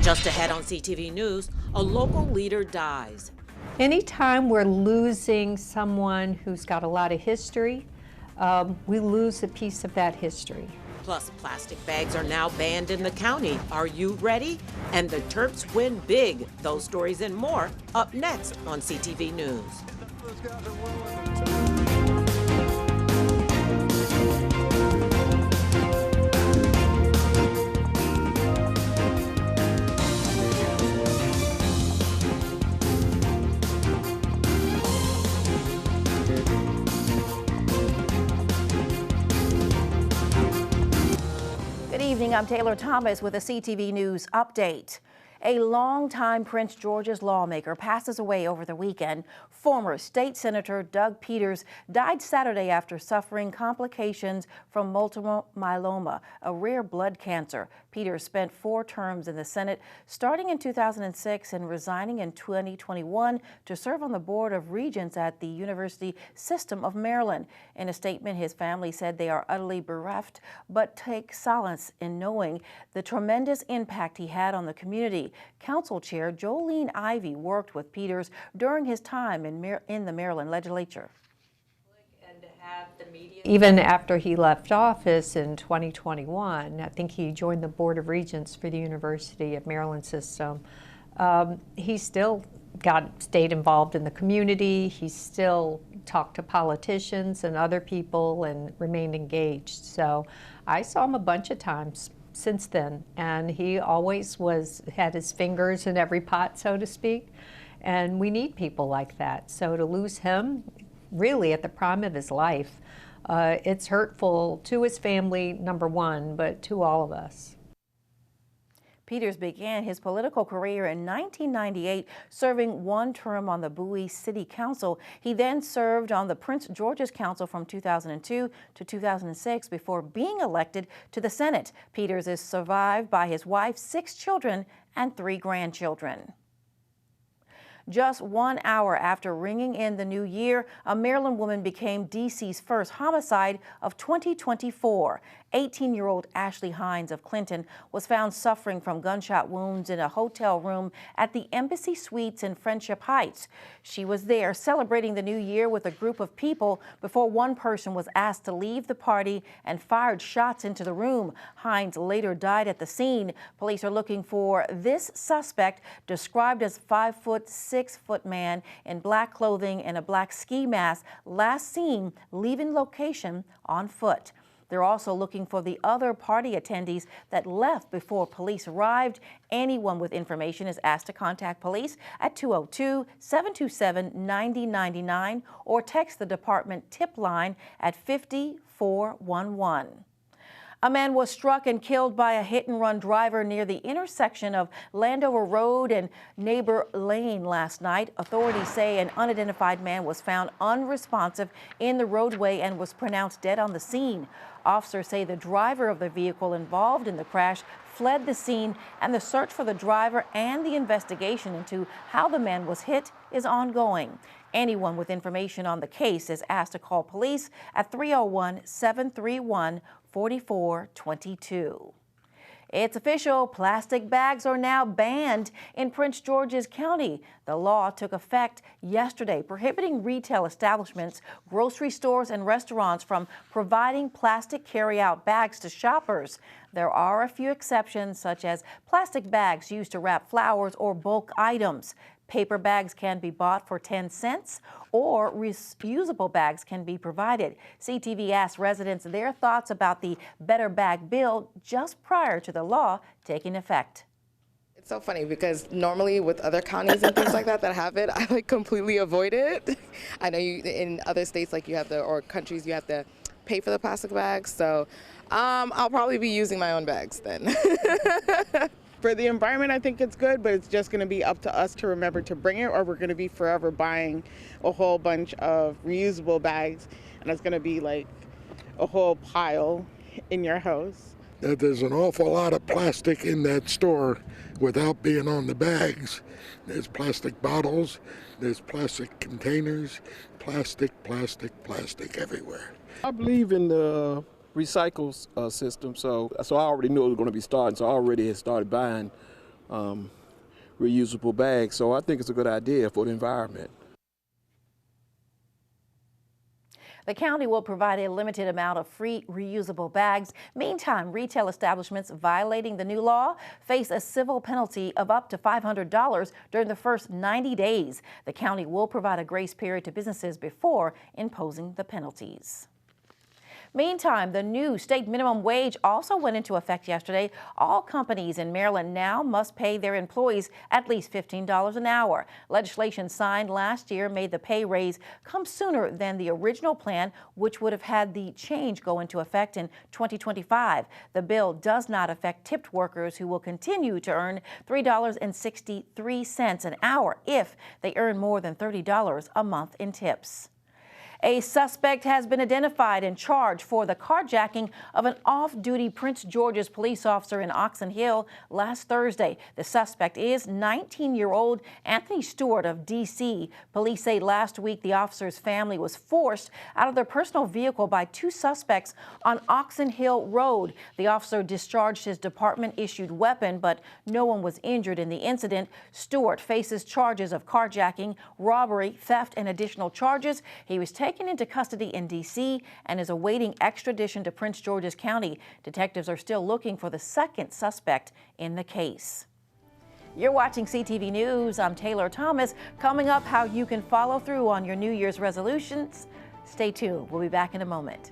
Just ahead on CTV News, a local leader dies. Anytime we're losing someone who's got a lot of history, we lose a piece of that history. Plus, plastic bags are now banned in the county. Are you ready? And the Terps win big. Those stories and more up next on CTV News. Good evening, I'm Taylor Thomas with a CTV News update. A longtime Prince George's lawmaker passes away over the weekend. Former State Senator Doug Peters died Saturday after suffering complications from multiple myeloma, a rare blood cancer. Peters spent 4 terms in the Senate, starting in 2006 and resigning in 2021 to serve on the Board of Regents at the University System of Maryland. In a statement, his family said they are utterly bereft, but take solace in knowing the tremendous impact he had on the community. Council Chair Jolene Ivey worked with Peters during his time in the Maryland legislature. And to have the media, even after he left office in 2021, I think he joined the Board of Regents for the University of Maryland system. He still stayed involved in the community. He still talked to politicians and other people and remained engaged. So I saw him a bunch of times since then, and he always had his fingers in every pot, so to speak, and we need people like that. So to lose him really at the prime of his life, it's hurtful to his family, number one, but to all of us. Peters began his political career in 1998, serving 1 term on the Bowie City Council. He then served on the Prince George's Council from 2002 to 2006 before being elected to the Senate. Peters is survived by his wife, 6 children, and 3 grandchildren. Just 1 hour after ringing in the new year, a Maryland woman became D.C.'s first homicide of 2024. 18-year-old Ashley Hines of Clinton was found suffering from gunshot wounds in a hotel room at the Embassy Suites in Friendship Heights. She was there celebrating the new year with a group of people before one person was asked to leave the party and fired shots into the room. Hines later died at the scene. Police are looking for this suspect, described as 5'6" man in black clothing and a black ski mask, last seen leaving location on foot. They're also looking for the other party attendees that left before police arrived. Anyone with information is asked to contact police at 202-727-9099 or text the department tip line at 50411. A man was struck and killed by a hit-and-run driver near the intersection of Landover Road and Neighbor Lane last night. Authorities say an unidentified man was found unresponsive in the roadway and was pronounced dead on the scene. Officers say the driver of the vehicle involved in the crash fled the scene, and the search for the driver and the investigation into how the man was hit is ongoing. Anyone with information on the case is asked to call police at 301-731-4422. It's official, plastic bags are now banned in Prince George's County. The law took effect yesterday, prohibiting retail establishments, grocery stores, and restaurants from providing plastic carry-out bags to shoppers. There are a few exceptions, such as plastic bags used to wrap flowers or bulk items. Paper bags can be bought for 10 cents or reusable bags can be provided. CTV asked residents their thoughts about the Better Bag bill just prior to the law taking effect. It's so funny because normally with other counties and things like that have it, I completely avoid it. I know in other states or countries you have to pay for the plastic bags, so I'll probably be using my own bags then. For the environment, I think it's good, but it's just going to be up to us to remember to bring it, or we're going to be forever buying a whole bunch of reusable bags, and it's going to be like a whole pile in your house. There's an awful lot of plastic in that store without being on the bags. There's plastic bottles, there's plastic containers, plastic everywhere. I believe in the recycle system, so I already knew it was going to be starting, so I already had started buying reusable bags. So I think it's a good idea for the environment. The county will provide a limited amount of free reusable bags. Meantime, retail establishments violating the new law face a civil penalty of up to $500 during the first 90 days. The county will provide a grace period to businesses before imposing the penalties. Meantime, the new state minimum wage also went into effect yesterday. All companies in Maryland now must pay their employees at least $15 an hour. Legislation signed last year made the pay raise come sooner than the original plan, which would have had the change go into effect in 2025. The bill does not affect tipped workers who will continue to earn $3.63 an hour if they earn more than $30 a month in tips. A suspect has been identified and charged for the carjacking of an off-duty Prince George's police officer in Oxon Hill last Thursday. The suspect is 19-year-old Anthony Stewart of D.C. Police say last week the officer's family was forced out of their personal vehicle by two suspects on Oxon Hill Road. The officer discharged his department-issued weapon, but no one was injured in the incident. Stewart faces charges of carjacking, robbery, theft, and additional charges. He was taken into custody in D.C. and is awaiting extradition to Prince George's County. Detectives are still looking for the second suspect in the case. You're watching CTV News. I'm Taylor Thomas. Coming up, how you can follow through on your New Year's resolutions. Stay tuned. We'll be back in a moment.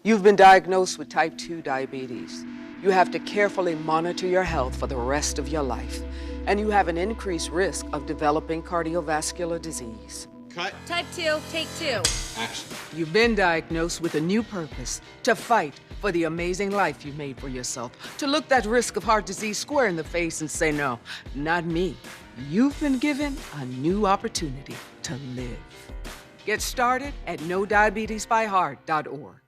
You've been diagnosed with type 2 diabetes. You have to carefully monitor your health for the rest of your life, and you have an increased risk of developing cardiovascular disease. Cut. Type 2, take 2. Action. You've been diagnosed with a new purpose: to fight for the amazing life you made for yourself, to look that risk of heart disease square in the face and say, no, not me. You've been given a new opportunity to live. Get started at NoDiabetesByHeart.org.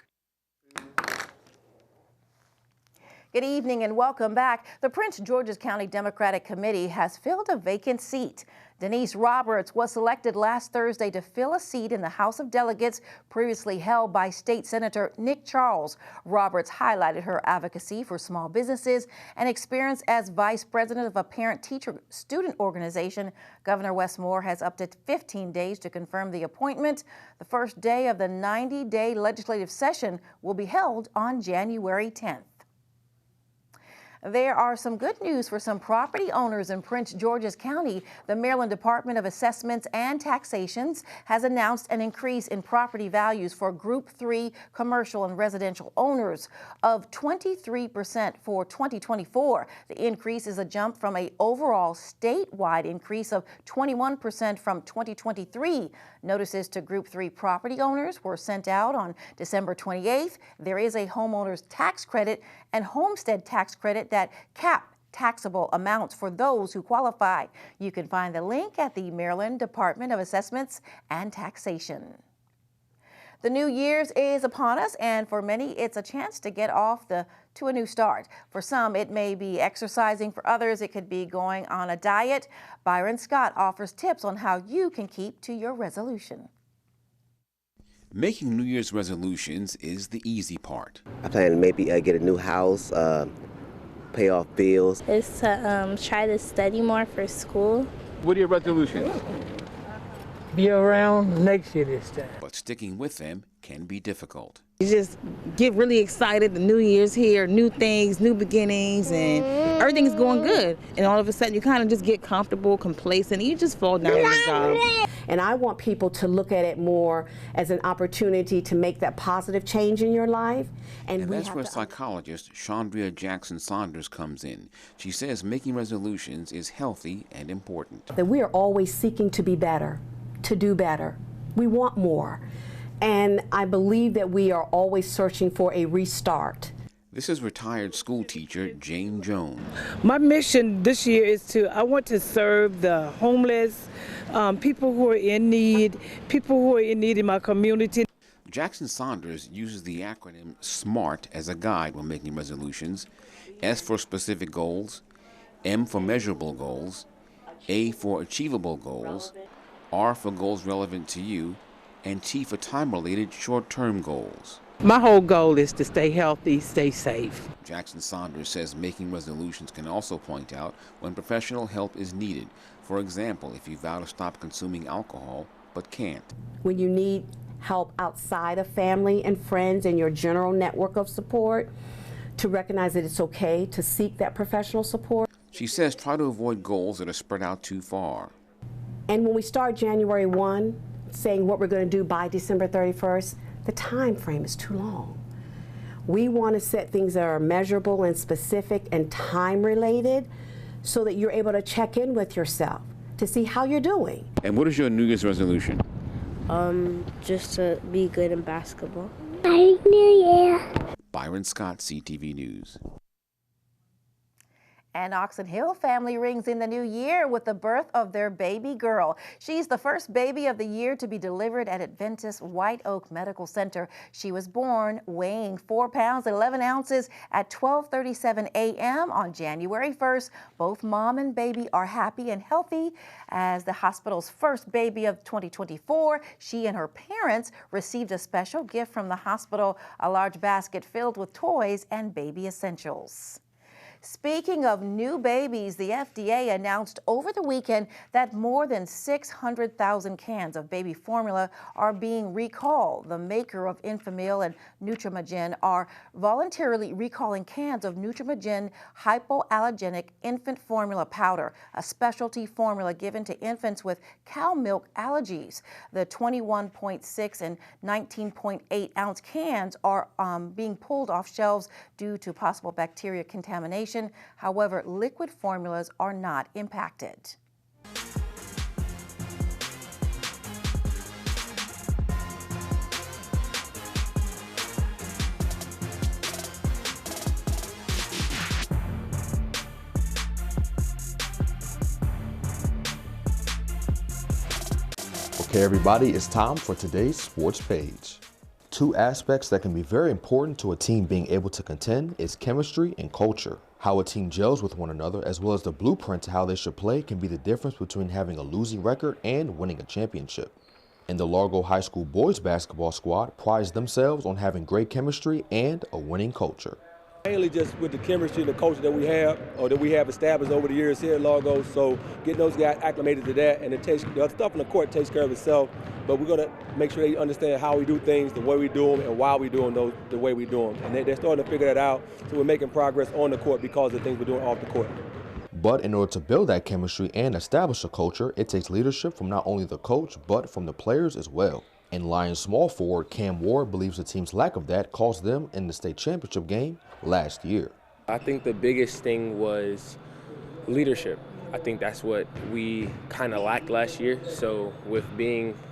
Good evening and welcome back. The Prince George's County Democratic Committee has filled a vacant seat. Denise Roberts was selected last Thursday to fill a seat in the House of Delegates previously held by State Senator Nick Charles. Roberts highlighted her advocacy for small businesses and experience as vice president of a parent-teacher-student organization. Governor Wes Moore has up to 15 days to confirm the appointment. The first day of the 90-day legislative session will be held on January 10th. There are some good news for some property owners in Prince George's County. The Maryland Department of Assessments and Taxations has announced an increase in property values for Group 3 commercial and residential owners of 23% for 2024. The increase is a jump from an overall statewide increase of 21% from 2023. Notices to Group 3 property owners were sent out on December 28th. There is a homeowner's tax credit and homestead tax credit that cap taxable amounts for those who qualify. You can find the link at the Maryland Department of Assessments and Taxation. The New Year's is upon us, and for many, it's a chance to get off to a new start. For some, it may be exercising. For others, it could be going on a diet. Byron Scott offers tips on how you can keep to your resolution. Making New Year's resolutions is the easy part. I plan to maybe get a new house, pay off bills. It's to try to study more for school. What are your resolutions? Be around next year this time. But sticking with them can be difficult. You just get really excited. The New Year's here, new things, new beginnings, and everything's going good. And all of a sudden, you kind of just get comfortable, complacent, and you just fall down on the job. And I want people to look at it more as an opportunity to make that positive change in your life. And that's where psychologist Chandria Jackson Saunders comes in. She says making resolutions is healthy and important. That we are always seeking to be better, to do better. We want more. And I believe that we are always searching for a restart. This is retired school teacher Jane Jones. My mission this year is I want to serve the homeless, people who are in need, in my community. Jackson Saunders uses the acronym SMART as a guide when making resolutions. S for specific goals, M for measurable goals, A for achievable goals, R for goals relevant to you, and T for time-related short-term goals. My whole goal is to stay healthy, stay safe. Jackson Saunders says making resolutions can also point out when professional help is needed. For example, if you vow to stop consuming alcohol but can't. When you need help outside of family and friends and your general network of support, to recognize that it's okay to seek that professional support. She says try to avoid goals that are spread out too far. And when we start January 1, saying what we're going to do by December 31st, the time frame is too long. We want to set things that are measurable and specific and time related so that you're able to check in with yourself to see how you're doing. And what is your New Year's resolution? Just to be good in basketball. Happy New Year. Byron Scott, CTV News. And Oxon Hill family rings in the new year with the birth of their baby girl. She's the first baby of the year to be delivered at Adventist White Oak Medical Center. She was born weighing 4 pounds, 11 ounces at 12:37 a.m. on January 1st. Both mom and baby are happy and healthy. As the hospital's first baby of 2024, she and her parents received a special gift from the hospital, a large basket filled with toys and baby essentials. Speaking of new babies, the FDA announced over the weekend that more than 600,000 cans of baby formula are being recalled. The maker of Enfamil and Nutrimogen are voluntarily recalling cans of Nutrimogen hypoallergenic infant formula powder, a specialty formula given to infants with cow milk allergies. The 21.6 and 19.8 ounce cans are being pulled off shelves due to possible bacteria contamination. However, liquid formulas are not impacted. Okay, everybody, it's time for today's sports page. Two aspects that can be very important to a team being able to contend is chemistry and culture. How a team gels with one another, as well as the blueprint to how they should play, can be the difference between having a losing record and winning a championship. And the Largo High School boys basketball squad prides themselves on having great chemistry and a winning culture. Mainly just with the chemistry and the culture that we have established over the years here at Largo. So getting those guys acclimated to that, and the other stuff on the court takes care of itself. But we're going to make sure they understand how we do things, the way we do them, and why we do them the way we do them. And they're starting to figure that out. So we're making progress on the court because of the things we're doing off the court. But in order to build that chemistry and establish a culture, it takes leadership from not only the coach, but from the players as well. And Lions small forward Cam Ward believes the team's lack of that cost them in the state championship game last year. I think the biggest thing was leadership. I think that's what we kind of lacked last year. So with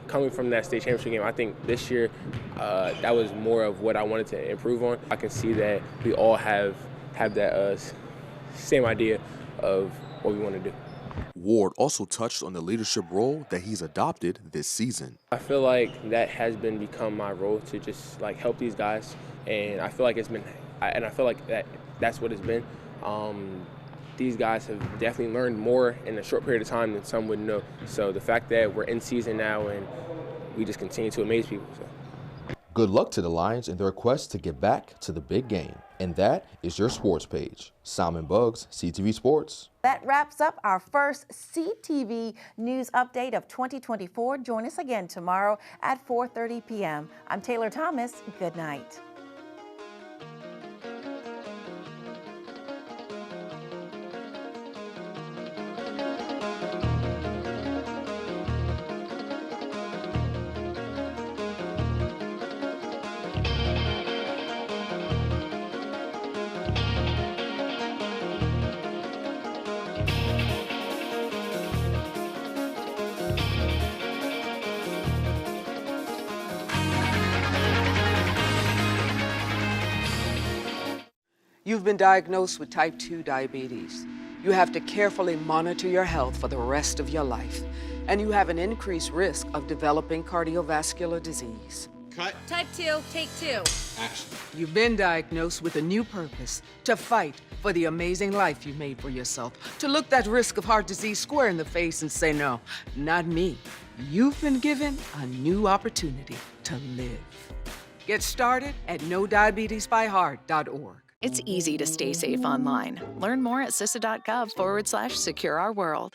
coming from that state championship game, I think this year that was more of what I wanted to improve on. I can see that we all have that same idea of what we want to do. Ward also touched on the leadership role that he's adopted this season. I feel like that has become my role to just help these guys, and I feel like I feel like that's what it's been. These guys have definitely learned more in a short period of time than some would know. So the fact that we're in season now and we just continue to amaze people. So. Good luck to the Lions in their quest to get back to the big game. And that is your sports page. Simon Buggs, CTV Sports. That wraps up our first CTV News Update of 2024. Join us again tomorrow at 4:30 p.m. I'm Taylor Thomas. Good night. You've been diagnosed with type 2 diabetes. You have to carefully monitor your health for the rest of your life, and you have an increased risk of developing cardiovascular disease. Cut. Type 2, take 2. Action. You've been diagnosed with a new purpose, to fight for the amazing life you made for yourself, to look that risk of heart disease square in the face and say, no, not me. You've been given a new opportunity to live. Get started at NoDiabetesByHeart.org. It's easy to stay safe online. Learn more at CISA.gov/secure our world.